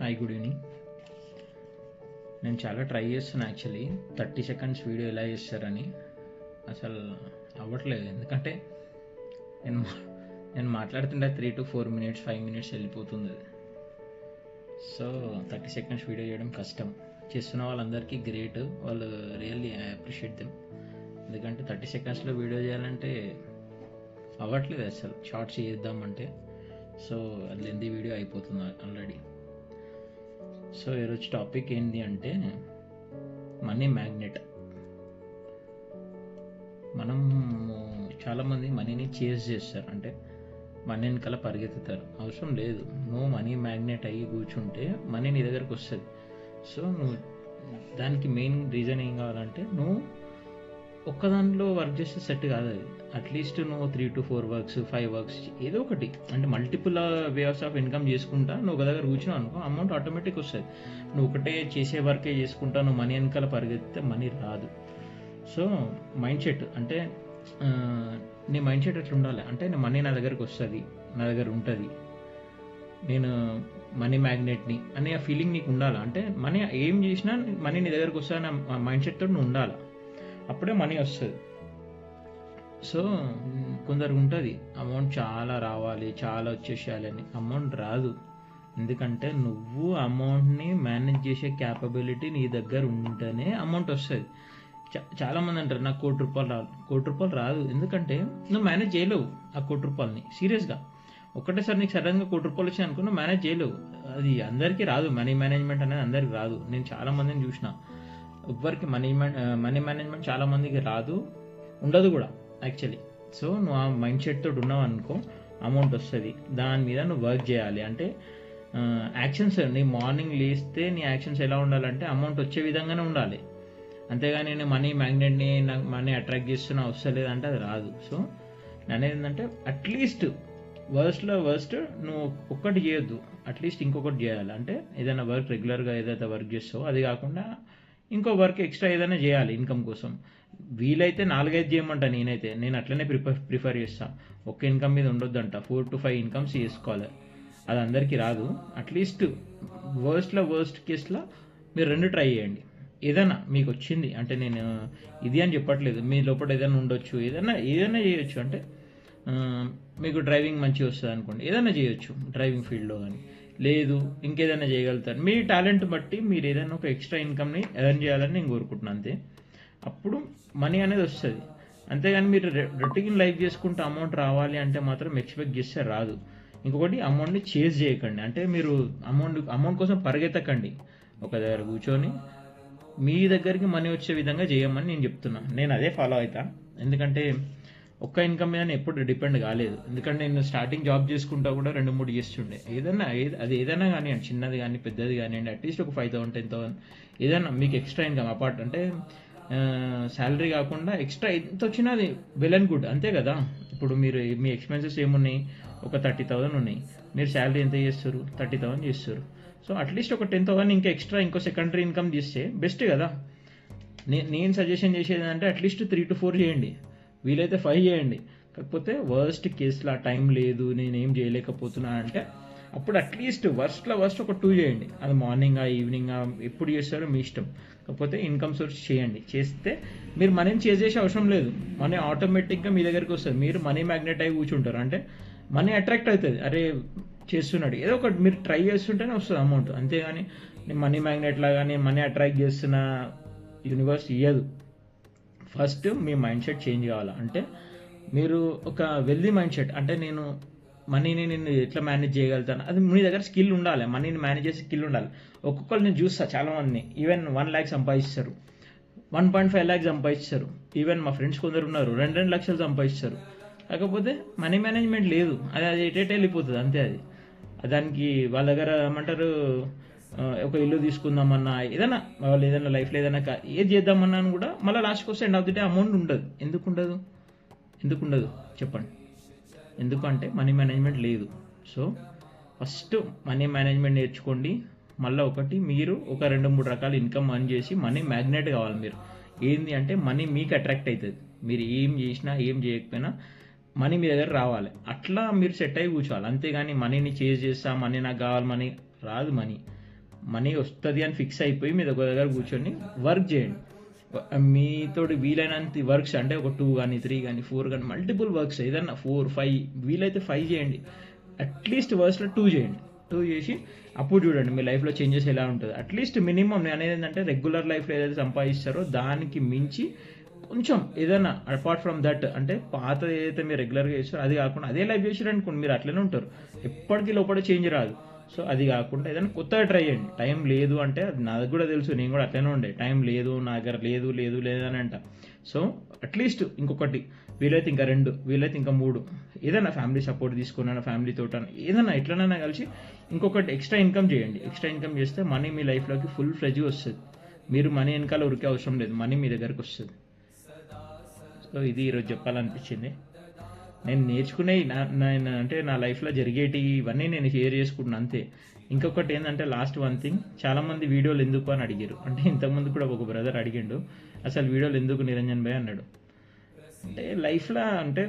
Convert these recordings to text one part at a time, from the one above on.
Hi, good evening. నేను చాలా try చేస్తున్నా యాక్చువల్లీ 30 సెకండ్స్ వీడియో ఎలా చేస్తారని. అసలు అవ్వట్లేదు, ఎందుకంటే నేను నేను మాట్లాడుతుంటే 3 to 4 minutes 5 minutes వెళ్ళిపోతుంది అది. సో 30 సెకండ్స్ వీడియో చేయడం కష్టం. చేస్తున్న వాళ్ళందరికీ గ్రేట్, వాళ్ళు రియల్లీ ఐ అప్రిషియేట్ దెమ్. ఎందుకంటే 30 సెకండ్స్లో వీడియో చేయాలంటే అవ్వట్లేదు అసలు. షార్ట్స్ చేద్దామంటే సో అది లెంతీ వీడియో అయిపోతుంది ఆల్రెడీ. సో ఈరోజు టాపిక్ ఏంటి అంటే మనీ మ్యాగ్నెట్. మనం చాలామంది మనీని చేజ్ చేస్తారు, అంటే మనీ వెనకాల పరిగెత్తుతారు. అవసరం లేదు, నువ్వు మనీ మ్యాగ్నెట్ అయ్యి కూర్చుంటే మనీ నీ దగ్గరకు వస్తుంది. సో నువ్వు దానికి మెయిన్ రీజన్ ఏం కావాలంటే, నువ్వు ఒక్క దాంట్లో వర్క్ చేస్తే సెట్ కాదు అది. అట్లీస్ట్ నువ్వు 3 to 4 వర్క్స్ 5 వర్క్స్ ఏదో ఒకటి, అంటే మల్టిపుల్ వేస్ ఆఫ్ ఇన్కమ్ చేసుకుంటా నువ్వు ఒక దగ్గర కూర్చున్నావు అనుకో, అమౌంట్ ఆటోమేటిక్ వస్తుంది. నువ్వు ఒకటే చేసే వర్కే చేసుకుంటా నువ్వు మనీ వెనకాల పరిగెత్తితే మనీ రాదు. సో మైండ్ సెట్ అంటే నీ మైండ్ సెట్ ఎట్లా ఉండాలి అంటే, మనీ నా దగ్గరకు వస్తుంది, నా దగ్గర ఉంటుంది, నేను మనీ మ్యాగ్నెట్ని అనే ఆ ఫీలింగ్ నీకు ఉండాలి. అంటే మనీ ఏం చేసినా మనీ నీ దగ్గరకు వస్తుంది అనే మైండ్ సెట్తో నువ్వు ఉండాలి, అప్పుడే మనీ వస్తుంది. సో కొందరికి ఉంటుంది అమౌంట్ చాలా రావాలి, చాలా వచ్చేసేయాలి అని. అమౌంట్ రాదు, ఎందుకంటే నువ్వు అమౌంట్ని మేనేజ్ చేసే క్యాపబిలిటీ నీ దగ్గర ఉంటేనే అమౌంట్ వస్తుంది. చాలామంది అంటారు నాకు ₹1,00,00,000 రాదు. ₹1,00,00,000 రాదు, ఎందుకంటే నువ్వు మేనేజ్ చేయలేవు ఆ ₹1,00,00,000ని. సీరియస్గా ఒకటేసారి నీకు సడన్గా ₹1,00,00,000 వచ్చాయి అనుకో, నువ్వు మేనేజ్ చేయలేవు. అది అందరికీ రాదు, మనీ మేనేజ్మెంట్ అనేది అందరికీ రాదు. నేను చాలామందిని చూసిన, ఎవ్వరికి మనీ మేనేజ్మెంట్ చాలామందికి రాదు, ఉండదు కూడా యాక్చువల్లీ. సో నువ్వు ఆ మైండ్ సెట్ తోటి ఉన్నావు అనుకో, అమౌంట్ వస్తుంది. దాని మీద నువ్వు వర్క్ చేయాలి. అంటే యాక్షన్స్, నీ మార్నింగ్ లేస్తే నీ యాక్షన్స్ ఎలా ఉండాలంటే అమౌంట్ వచ్చే విధంగానే ఉండాలి. అంతేగాని నేను మనీ మ్యాగ్నెట్ని నాకు మనీ అట్రాక్ట్ చేస్తున్నా వస్తలేదంటే అది రాదు. సో నేను ఏంటంటే అట్లీస్ట్ వర్స్ట్ నువ్వు ఒక్కటి చేయొద్దు, అట్లీస్ట్ ఇంకొకటి చేయాలి. అంటే ఏదైనా వర్క్ రెగ్యులర్గా ఏదైతే వర్క్ చేస్తావో అది కాకుండా ఇంకో వర్క్ ఎక్స్ట్రా ఏదైనా చేయాలి ఇన్కమ్ కోసం. వీలైతే 4-5 చేయమంటా నేను అట్లనే ప్రిఫర్ చేస్తాను. ఒక్క ఇన్కమ్ మీద ఉండొద్దంట, 4 to 5 ఇన్కమ్స్ చేసుకోవాలి. అది అందరికీ రాదు. అట్లీస్ట్ వర్స్ట్ కేసులో మీరు 2 ట్రై చేయండి. ఏదైనా మీకు వచ్చింది అంటే, నేను ఇది అని చెప్పట్లేదు, మీ లోపల ఏదైనా ఉండొచ్చు, ఏదైనా చేయొచ్చు. అంటే మీకు డ్రైవింగ్ మంచిగా వస్తుంది అనుకోండి, ఏదైనా చేయొచ్చు డ్రైవింగ్ ఫీల్డ్లో. కానీ లేదు ఇంకేదైనా చేయగలుగుతారు. మీ టాలెంట్ బట్టి మీరు ఏదైనా ఒక ఎక్స్ట్రా ఇన్కమ్ని ఎర్న్ చేయాలని నేను కోరుకుంటున్నాను, అంతే. అప్పుడు మనీ అనేది వస్తుంది. అంతేగాని మీరు రొటీన్ లైఫ్ చేసుకుంటే అమౌంట్ రావాలి అంటే మాత్రం ఎక్స్పెక్ట్ చేస్తే రాదు. ఇంకొకటి, అమౌంట్ని చేజ్ చేయకండి. అంటే మీరు అమౌంట్ కోసం పరిగెత్తకండి. ఒక దగ్గర కూర్చొని మీ దగ్గరికి మనీ వచ్చే విధంగా చేయమని నేను చెప్తున్నాను. నేను అదే ఫాలో అవుతా. ఎందుకంటే ఒక్క ఇన్కమ్ మీద నేను ఎప్పుడు డిపెండ్ కాలేదు. ఎందుకంటే నేను స్టార్టింగ్ జాబ్ చేసుకుంటా కూడా 2-3 చేస్తుండే. అది ఏదైనా కానివ్వండి, చిన్నది కానీ పెద్దది కానివ్వండి, అట్లీస్ట్ ఒక 5,000 10,000 ఏదైనా మీకు ఎక్స్ట్రా ఇన్కమ్ అపార్ట్, అంటే శాలరీ కాకుండా ఎక్స్ట్రా ఎంత వచ్చినా అది వెల్ అండ్ గుడ్, అంతే కదా. ఇప్పుడు మీరు మీ ఎక్స్పెన్సెస్ ఏమున్నాయి, ఒక 30,000 ఉన్నాయి, మీరు శాలరీ ఎంత చేస్తారు, 30,000 చేస్తారు. సో అట్లీస్ట్ ఒక 10,000 ఇంకా ఎక్స్ట్రా ఇంకో సెకండరీ ఇన్కమ్ చేస్తే బెస్ట్ కదా. నేను సజెషన్ చేసేది అంటే అట్లీస్ట్ 3 to 4 చేయండి, వీలైతే 5 చేయండి. కాకపోతే వర్స్ట్ కేసులో టైం లేదు, నేనేం చేయలేకపోతున్నా అంటే అప్పుడు అట్లీస్ట్ వర్స్ట్ ఒక 2 చేయండి. అది మార్నింగా ఈవినింగా ఎప్పుడు చేస్తారో మీ ఇష్టం. కాకపోతే ఇన్కమ్ సోర్స్ చేయండి. చేస్తే మీరు మనీని చేసేసే అవసరం లేదు, మనీ ఆటోమేటిక్గా మీ దగ్గరికి వస్తుంది. మీరు మనీ మ్యాగ్నెట్ అయి కూర్చుంటారు, అంటే మనీ అట్రాక్ట్ అవుతుంది. అరే చేస్తున్నాడు, ఏదో ఒకటి మీరు ట్రై చేస్తుంటేనే వస్తుంది అమౌంట్. అంతేగాని నేను మనీ మ్యాగ్నెట్ లాగా నేను మనీ అట్రాక్ట్ చేస్తున్న యూనివర్స్ ఇయ్యదు. ఫస్ట్ మీ మైండ్ సెట్ చేంజ్ కావాలి. అంటే మీరు ఒక వెల్దీ మైండ్ సెట్, అంటే మనీని నేను ఎట్లా మేనేజ్ చేయగలుగుతాను, అది మీ దగ్గర స్కిల్ ఉండాలి. మనీని మేనేజ్ చేసే స్కిల్ ఉండాలి. ఒక్కొక్కరు నేను చూస్తాను చాలామందిని, ఈవెన్ 1 lakh సంపాదిస్తారు, 1.5 lakh సంపాదిస్తారు. ఈవెన్ మా ఫ్రెండ్స్ కొందరు ఉన్నారు 2 లక్షలు సంపాదిస్తారు. కాకపోతే మనీ మేనేజ్మెంట్ లేదు, అది ఎటేటే వెళ్ళిపోతుంది అంతే. అది దానికి వాళ్ళ దగ్గర ఏమంటారు, ఒక ఇల్లు తీసుకుందామన్నా, ఏదైనా వాళ్ళు ఏదైనా లైఫ్లో ఏదైనా ఏది చేద్దామన్నా కూడా మళ్ళీ లాస్ట్కి వస్తే end of the day amount ఉండదు. ఎందుకు ఉండదు చెప్పండి? ఎందుకంటే మనీ మేనేజ్మెంట్ లేదు. సో ఫస్ట్ మనీ మేనేజ్మెంట్ నేర్చుకోండి. మళ్ళీ ఒకటి, మీరు ఒక 2-3 రకాల ఇన్కమ్ అర్న్ చేసి మనీ మ్యాగ్నెట్ కావాలి. మీరు ఏంది అంటే మనీ మీకు అట్రాక్ట్ అవుతుంది. మీరు ఏం చేసినా ఏం చేయకపోయినా మనీ మీ దగ్గర రావాలి. అట్లా మీరు సెట్ అయ్యి కూర్చోవాలి. అంతేగాని మనీని చేజ్ చేస్తా, మనీ నాకు కావాలి, మనీ రాదు. మనీ వస్తుంది అని ఫిక్స్ అయిపోయి మీరు ఒక దగ్గర కూర్చొని వర్క్ చేయండి. మీతో వీలైనంత వర్క్స్ అంటే ఒక 2 కానీ 3 కానీ 4 కానీ మల్టిపుల్ వర్క్స్, ఏదన్నా 4, 5 వీలైతే 5 చేయండి. అట్లీస్ట్ వర్క్స్లో 2 చేయండి. 2 చేసి అప్పుడు చూడండి మీ లైఫ్లో చేంజెస్ ఎలా ఉంటుంది. అట్లీస్ట్ మినిమం నేను అనేది ఏంటంటే రెగ్యులర్ లైఫ్లో ఏదైతే సంపాదిస్తారో దానికి మించి కొంచెం ఏదైనా అపార్ట్ ఫ్రమ్ దట్, అంటే పాతది ఏదైతే మీరు రెగ్యులర్గా చేస్తారో అది కాకుండా అదే లైఫ్ చేసారు అనుకోండి, మీరు అట్లనే ఉంటారు, ఎప్పటికీ లోపల చేంజ్ రాదు. సో అది కాకుండా ఏదైనా కొత్తగా ట్రై చేయండి. టైం లేదు అంటే అది నాకు కూడా తెలుసు, నేను కూడా అట్లనే ఉండే, టైం లేదు నా దగ్గర లేదు అని అంట. సో అట్లీస్ట్ ఇంకొకటి, వీలైతే ఇంకా 2, వీలైతే ఇంకా 3, ఏదైనా ఫ్యామిలీ సపోర్ట్ తీసుకున్నా ఫ్యామిలీతో ఏదైనా ఎట్లనైనా కలిసి ఇంకొకటి ఎక్స్ట్రా ఇన్కమ్ చేయండి. ఎక్స్ట్రా ఇన్కమ్ చేస్తే మనీ మీ లైఫ్లోకి ఫుల్ ఫ్లెడ్జ్ వస్తుంది. మీరు మనీ వెనకాల ఉరికే అవసరం లేదు, మనీ మీ దగ్గరకు వస్తుంది. సో ఇది ఈరోజు చెప్పాలనిపించింది. నేను నేర్చుకునే అంటే నా లైఫ్లో జరిగేటి ఇవన్నీ నేను షేర్ చేసుకుంటున్నాను అంతే. ఇంకొకటి ఏంటంటే లాస్ట్ వన్ థింగ్, చాలామంది వీడియోలు ఎందుకు అని అడిగారు. అంటే ఇంతకుముందు కూడా ఒక బ్రదర్ అడిగిండు, అసలు వీడియోలు ఎందుకు నిరంజన్ భాయ్ అన్నాడు. అంటే లైఫ్లో అంటే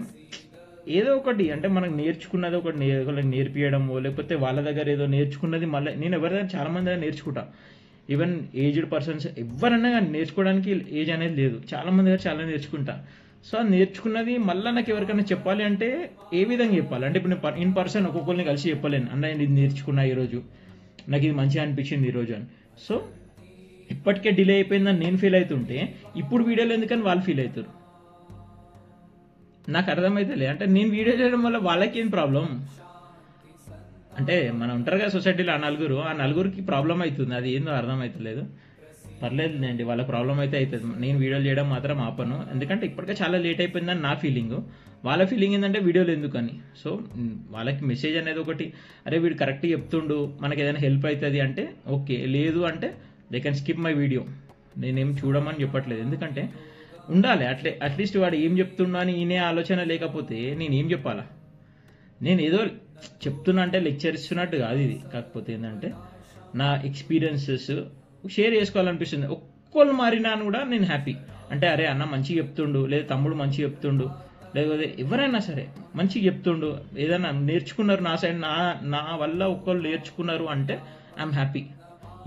ఏదో ఒకటి, అంటే మనకు నేర్చుకున్నది ఒకటి ఒకరికి నేర్పియడమో, లేకపోతే వాళ్ళ దగ్గర ఏదో నేర్చుకున్నది మళ్ళీ నేను ఎవరి దగ్గర చాలామంది దగ్గర నేర్చుకుంటా. ఈవెన్ ఏజ్డ్ పర్సన్స్ ఎవరన్నా కానీ నేర్చుకోవడానికి ఏజ్ అనేది లేదు, చాలామంది దగ్గర చాలా నేర్చుకుంటా. సో నేర్చుకున్నది మళ్ళీ నాకు ఎవరికైనా చెప్పాలి అంటే ఏ విధంగా చెప్పాలి అంటే ఇప్పుడు నేను ఇన్ పర్సన్ ఒక్కొక్కరిని కలిసి చెప్పలేను, అన్న నేను ఇది నేర్చుకున్నా ఈరోజు, నాకు ఇది మంచిగా అనిపించింది ఈరోజు అని. సో ఇప్పటికే డిలే అయిపోయిందని నేను ఫీల్ అవుతుంటే ఇప్పుడు వీడియోలు ఎందుకని వాళ్ళు ఫీల్ అవుతారు, నాకు అర్థమైతలే. అంటే నేను వీడియో చేయడం వల్ల వాళ్ళకి ఏం ప్రాబ్లం, అంటే మనం ఉంటారు కదా సొసైటీలో ఆ నలుగురికి ప్రాబ్లం అవుతుంది, అది ఏందో అర్థమవుతలేదు. పర్లేదు అండి, వాళ్ళ ప్రాబ్లం అయితే అవుతుంది, నేను వీడియోలు చేయడం మాత్రం ఆపను. ఎందుకంటే ఇప్పటికే చాలా లేట్ అయిపోయిందని నా ఫీలింగ్, వాళ్ళ ఫీలింగ్ ఏంటంటే వీడియోలు ఎందుకని. సో వాళ్ళకి మెసేజ్ అనేది ఒకటి, అరే వీడు కరెక్ట్గా చెప్తుండు, మనకి ఏదైనా హెల్ప్ అవుతుంది అంటే ఓకే, లేదు అంటే they can skip my video. నేనేం చూడమని చెప్పట్లేదు, ఎందుకంటే ఉండాలి అట్లీస్ట్ వాడు ఏం చెప్తున్నా అని ఈయనే ఆలోచన లేకపోతే నేనేం చెప్పాలా. నేను ఏదో చెప్తున్నా అంటే లెక్చర్ ఇస్తున్నట్టు కాదు ఇది, కాకపోతే ఏంటంటే నా ఎక్స్పీరియన్సెస్ షేర్ చేసుకోవాలనిపిస్తుంది. ఒక్కళ్ళు మారినా కూడా నేను హ్యాపీ. అంటే అరే అన్న మంచిగా చెప్తుండు, లేదా తమ్ముడు మంచిగా చెప్తుండు, లేకపోతే ఎవరైనా సరే మంచిగా చెప్తుండు, ఏదైనా నేర్చుకున్నారు నా సైడ్, నా వల్ల ఒక్కళ్ళు నేర్చుకున్నారు అంటే ఐఎమ్ హ్యాపీ.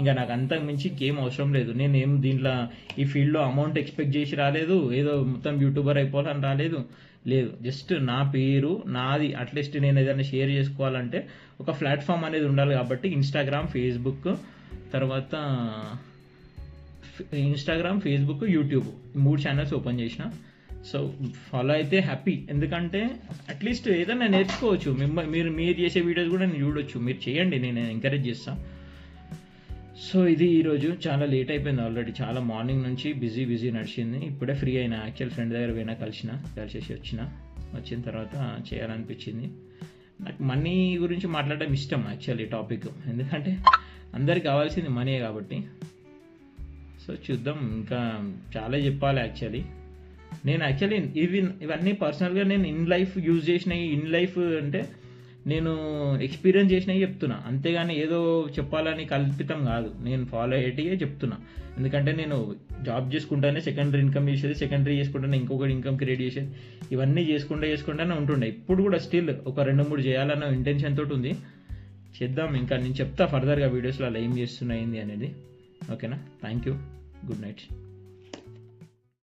ఇంకా నాకు అంతకు మించి ఏం అవసరం లేదు. నేనేం దీంట్లో ఈ ఫీల్డ్లో అమౌంట్ ఎక్స్పెక్ట్ చేసి రాలేదు, ఏదో మొత్తం యూట్యూబర్ అయిపోవాలని రాలేదు, జస్ట్ నా పేరు నాది, అట్లీస్ట్ నేను ఏదైనా షేర్ చేసుకోవాలంటే ఒక ప్లాట్ఫామ్ అనేది ఉండాలి. కాబట్టి ఇన్స్టాగ్రామ్, ఫేస్బుక్, తర్వాత ఫేస్బుక్, యూట్యూబ్ 3 ఛానల్స్ ఓపెన్ చేసిన. సో ఫాలో అయితే హ్యాపీ, ఎందుకంటే అట్లీస్ట్ ఏదైనా నేర్చుకోవచ్చు. మీరు చేసే వీడియోస్ కూడా నేను చూడొచ్చు, మీరు చేయండి, నేను ఎంకరేజ్ చేస్తాను. సో ఇది ఈరోజు చాలా లేట్ అయిపోయింది ఆల్రెడీ, చాలా మార్నింగ్ నుంచి బిజీ నడిచింది. ఇప్పుడే ఫ్రీ అయినా, యాక్చువల్ ఫ్రెండ్ దగ్గర పోయినా కలిసేసి వచ్చిన తర్వాత చేయాలనిపించింది. నాకు మనీ గురించి మాట్లాడడం ఇష్టం యాక్చువల్లీ టాపిక్, ఎందుకంటే అందరికి కావాల్సింది మనీయే కాబట్టి. సో చూద్దాం, ఇంకా చాలా చెప్పాలి యాక్చువల్లీ. నేను యాక్చువల్లీ ఇవన్నీ పర్సనల్గా నేను ఇన్ లైఫ్ యూజ్ చేసినవి, ఇన్ లైఫ్ అంటే నేను ఎక్స్పీరియన్స్ చేసినవి చెప్తున్నా, అంతేగాని ఏదో చెప్పాలని కల్పితం కాదు, నేను ఫాలో అయ్యేటివే చెప్తున్నా. ఎందుకంటే నేను జాబ్ చేసుకుంటానే సెకండరీ ఇన్కమ్ చేసేది, సెకండరీ చేసుకుంటానే ఇంకొకటి ఇన్కమ్ క్రియేట్ చేసేది, ఇవన్నీ చేసుకుంటానే ఉంటుండే. ఇప్పుడు కూడా స్టిల్ ఒక 2-3 చేయాలన్న ఇంటెన్షన్ తోటి ఉంది, చేద్దాం. ఇంకా నేను చెప్తా ఫర్దర్గా వీడియోస్లో అలా ఏం చేస్తున్నా ఏంది అనేది. ఓకేనా, థ్యాంక్ యూ, గుడ్ నైట్.